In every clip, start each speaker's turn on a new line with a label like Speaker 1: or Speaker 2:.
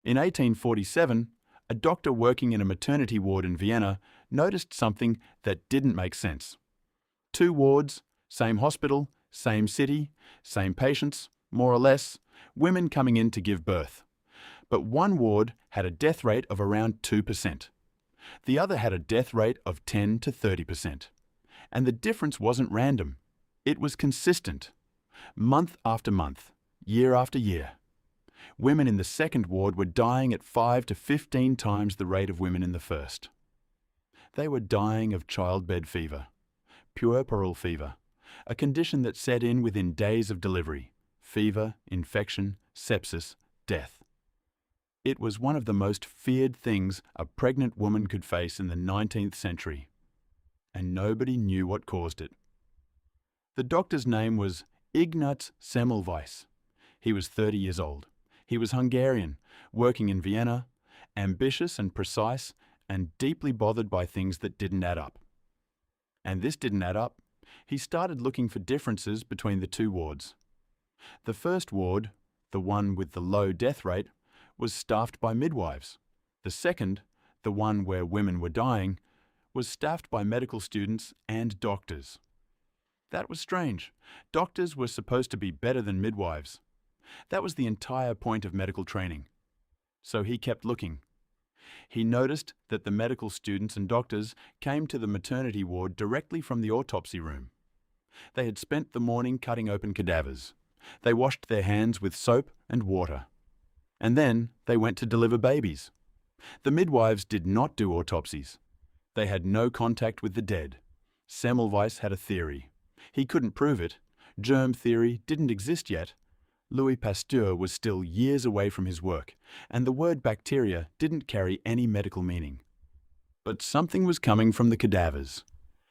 Speaker 1: In 1847, a doctor working in a maternity ward in Vienna noticed something that didn't make sense. 2 wards, same hospital, same city, same patients, more or less, women coming in to give birth. But one ward had a death rate of around 2%. The other had a death rate of 10 to 30%. And the difference wasn't random. It was consistent. Month after month, year after year. Women in the second ward were dying at 5 to 15 times the rate of women in the first. They were dying of childbed fever, puerperal fever, a condition that set in within days of delivery, fever, infection, sepsis, death. It was one of the most feared things a pregnant woman could face in the 19th century, and nobody knew what caused it. The doctor's name was Ignaz Semmelweis. He was 30 years old. He was Hungarian, working in Vienna, ambitious and precise, and deeply bothered by things that didn't add up. And this didn't add up. He started looking for differences between the 2 wards. The first ward, the one with the low death rate, was staffed by midwives. The second, the one where women were dying, was staffed by medical students and doctors. That was strange. Doctors were supposed to be better than midwives. That was the entire point of medical training. So he kept looking. He noticed that the medical students and doctors came to the maternity ward directly from the autopsy room. They had spent the morning cutting open cadavers. They washed their hands with soap and water. And then they went to deliver babies. The midwives did not do autopsies. They had no contact with the dead. Semmelweis had a theory. He couldn't prove it. Germ theory didn't exist yet. Louis Pasteur was still years away from his work, and the word bacteria didn't carry any medical meaning. But something was coming from the cadavers.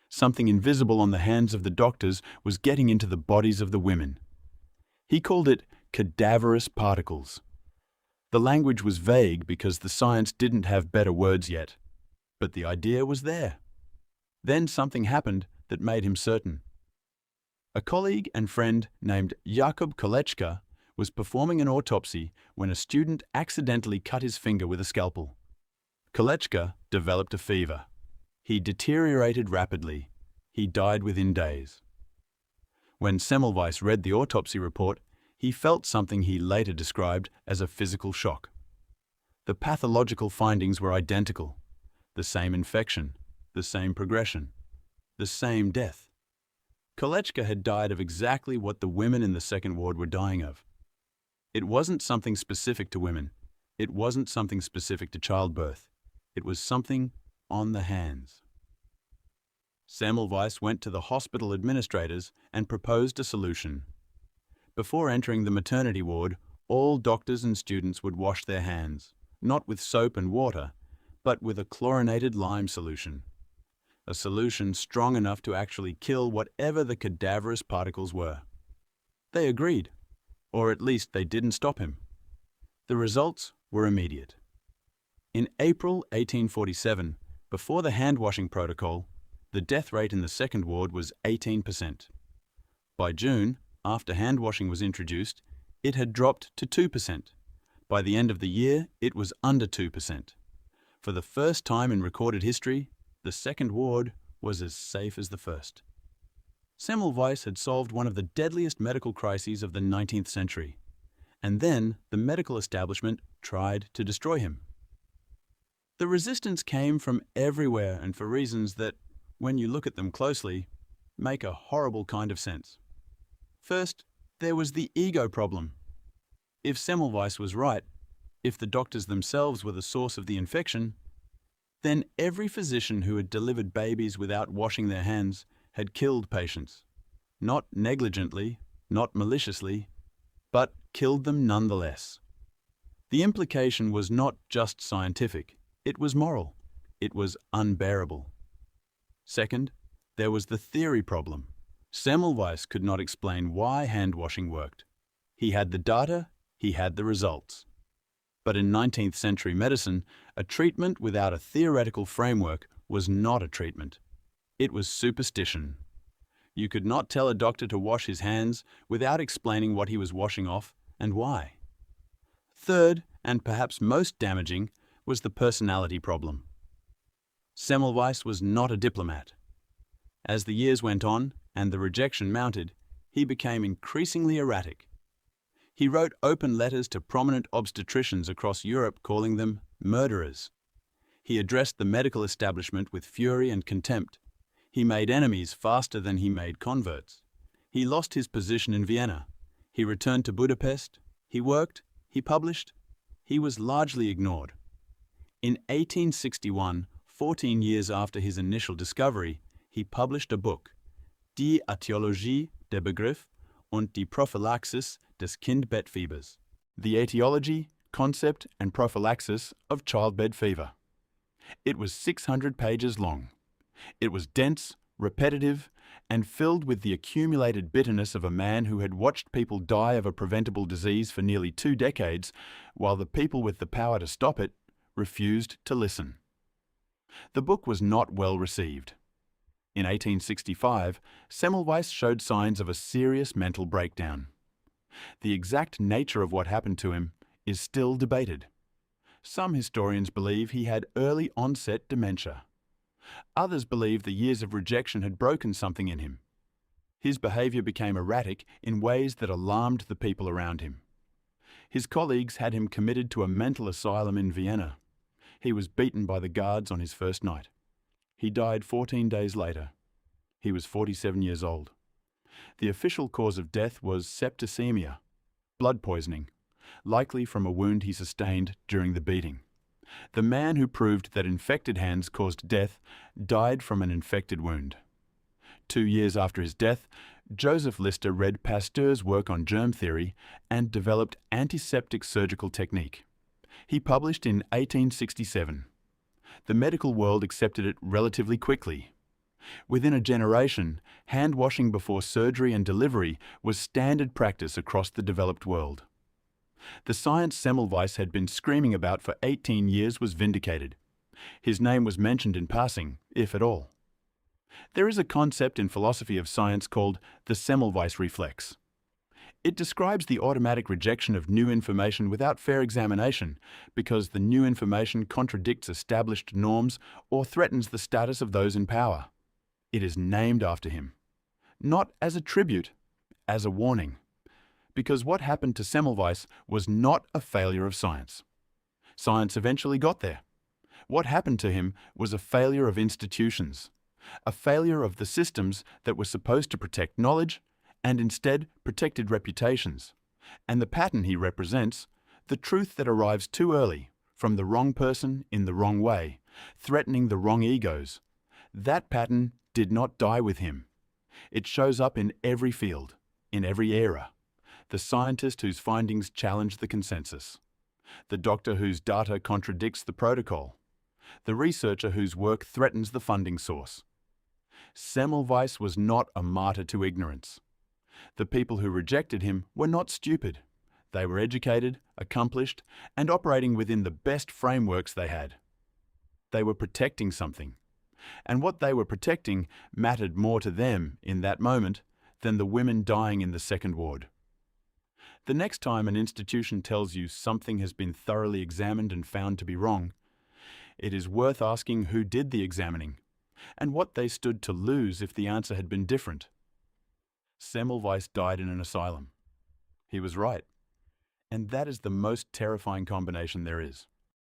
Speaker 1: Something invisible on the hands of the doctors was getting into the bodies of the women. He called it cadaverous particles. The language was vague because the science didn't have better words yet, but the idea was there. Then something happened that made him certain. A colleague and friend named Jakob Kolechka was performing an autopsy when a student accidentally cut his finger with a scalpel. Kolechka developed a fever. He deteriorated rapidly. He died within days. When Semmelweis read the autopsy report, he felt something he later described as a physical shock. The pathological findings were identical. The same infection, the same progression, the same death. Kolechka had died of exactly what the women in the second ward were dying of. It wasn't something specific to women. It wasn't something specific to childbirth. It was something on the hands. Semmelweis went to the hospital administrators and proposed a solution. Before entering the maternity ward, all doctors and students would wash their hands, not with soap and water, but with a chlorinated lime solution. A solution strong enough to actually kill whatever the cadaverous particles were. They agreed, or at least they didn't stop him. The results were immediate. In April 1847, before the hand-washing protocol, the death rate in the second ward was 18%. By June, after hand-washing was introduced, it had dropped to 2%. By the end of the year, it was under 2%. For the first time in recorded history, the second ward was as safe as the first. Semmelweis had solved one of the deadliest medical crises of the 19th century, and then the medical establishment tried to destroy him. The resistance came from everywhere and for reasons that, when you look at them closely, make a horrible kind of sense. First, there was the ego problem. If Semmelweis was right, if the doctors themselves were the source of the infection, then every physician who had delivered babies without washing their hands had killed patients. Not negligently, not maliciously, but killed them nonetheless. The implication was not just scientific, it was moral. It was unbearable. Second, there was the theory problem. Semmelweis could not explain why hand-washing worked. He had the data, he had the results. But in 19th century medicine, a treatment without a theoretical framework was not a treatment. It was superstition. You could not tell a doctor to wash his hands without explaining what he was washing off and why. Third, And perhaps most damaging was the personality problem. Semmelweis was not a diplomat. As the years went on and the rejection mounted, he became increasingly erratic. He wrote open letters to prominent obstetricians across Europe calling them murderers. He addressed the medical establishment with fury and contempt. He made enemies faster than he made converts. He lost his position in Vienna. He returned to Budapest. He worked. He published. He was largely ignored. In 1861, 14 years after his initial discovery, he published a book, Die Ätiologie der Begriff und die Prophylaxis des Kindbettfiebers, the etiology, concept and prophylaxis of childbed fever. It was 600 pages long. It was dense, repetitive, and filled with the accumulated bitterness of a man who had watched people die of a preventable disease for nearly 2 decades, while the people with the power to stop it refused to listen. The book was not well received. In 1865, Semmelweis showed signs of a serious mental breakdown. The exact nature of what happened to him is still debated. Some historians believe he had early onset dementia. Others believe the years of rejection had broken something in him. His behavior became erratic in ways that alarmed the people around him. His colleagues had him committed to a mental asylum in Vienna. He was beaten by the guards on his first night. He died 14 days later. He was 47 years old. The official cause of death was septicemia, blood poisoning, likely from a wound he sustained during the beating. The man who proved that infected hands caused death died from an infected wound. 2 years after his death, Joseph Lister read Pasteur's work on germ theory and developed antiseptic surgical technique. He published in 1867. The medical world accepted it relatively quickly. Within a generation, hand washing before surgery and delivery was standard practice across the developed world. The science Semmelweis had been screaming about for 18 years was vindicated. His name was mentioned in passing, if at all. There is a concept in philosophy of science called the Semmelweis reflex. It describes the automatic rejection of new information without fair examination because the new information contradicts established norms or threatens the status of those in power. It is named after him. Not as a tribute, as a warning. Because what happened to Semmelweis was not a failure of science. Science eventually got there. What happened to him was a failure of institutions, a failure of the systems that were supposed to protect knowledge and instead protected reputations. And the pattern he represents, the truth that arrives too early, from the wrong person in the wrong way, threatening the wrong egos, that pattern did not die with him. It shows up in every field, in every era. The scientist whose findings challenge the consensus. The doctor whose data contradicts the protocol. The researcher whose work threatens the funding source. Semmelweis was not a martyr to ignorance. The people who rejected him were not stupid. They were educated, accomplished, and operating within the best frameworks they had. They were protecting something. And what they were protecting mattered more to them in that moment than the women dying in the second ward. The next time an institution tells you something has been thoroughly examined and found to be wrong, it is worth asking who did the examining and what they stood to lose if the answer had been different. Semmelweis died in an asylum. He was right. And that is the most terrifying combination there is.